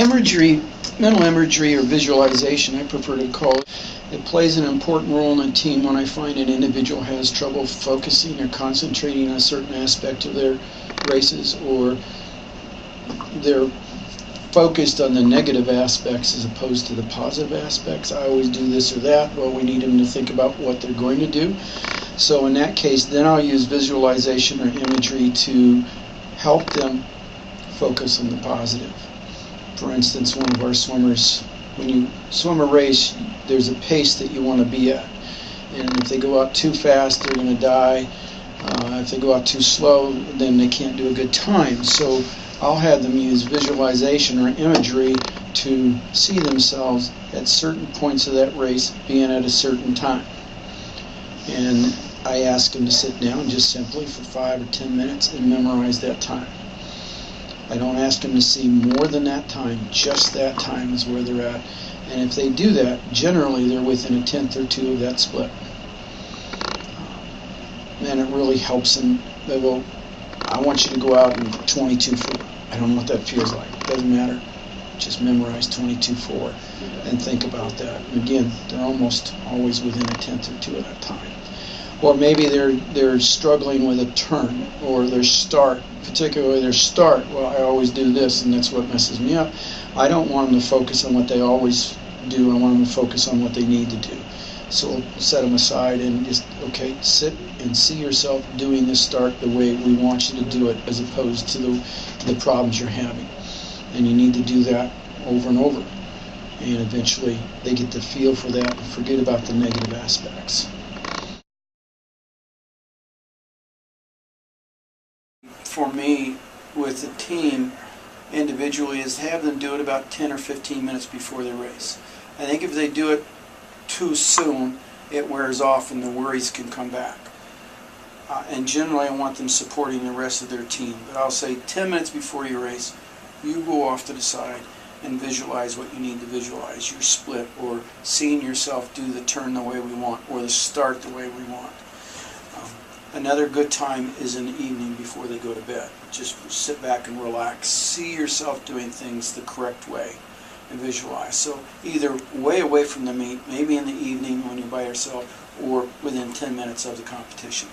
Imagery, mental imagery or visualization, I prefer to call it. It plays an important role in a team when I find an individual has trouble focusing or concentrating on a certain aspect of their races, or they're focused on the negative aspects as opposed to the positive aspects. I always do this or that. Well, we need them to think about what they're going to do. So in that case, then I'll use visualization or imagery to help them focus on the positive. For instance, one of our swimmers, when you swim a race, there's a pace that you want to be at. And if they go out too fast, they're going to die. If they go out too slow, then they can't do a good time. So I'll have them use visualization or imagery to see themselves at certain points of that race being at a certain time. And I ask them to sit down just simply for 5 or 10 minutes and memorize that time. I don't ask them to see more than that time. Just that time is where they're at. And if they do that, generally they're within a tenth or two of that split. And it really helps them. They go, I want you to go out and 22-4. I don't know what that feels like. It doesn't matter. Just memorize 22-4 and think about that. And again, they're almost always within a tenth or two of that time. Or maybe they're struggling with a turn or their start, particularly their start. Well, I always do this, and that's what messes me up. I don't want them to focus on what they always do. I want them to focus on what they need to do. So we'll set them aside and just, okay, sit and see yourself doing this start the way we want you to do it, as opposed to the problems you're having. And you need to do that over and over. And eventually they get the feel for that and forget about the negative aspects. For me, with the team, individually, is have them do it about 10 or 15 minutes before the race. I think if they do it too soon, it wears off and the worries can come back. And generally I want them supporting the rest of their team. But I'll say 10 minutes before your race, you go off to the side and visualize what you need to visualize, your split, or seeing yourself do the turn the way we want, or the start the way we want. Another good time is in the evening before they go to bed. Just sit back and relax. See yourself doing things the correct way and visualize. So either way away from the meet, maybe in the evening when you're by yourself, or within 10 minutes of the competition.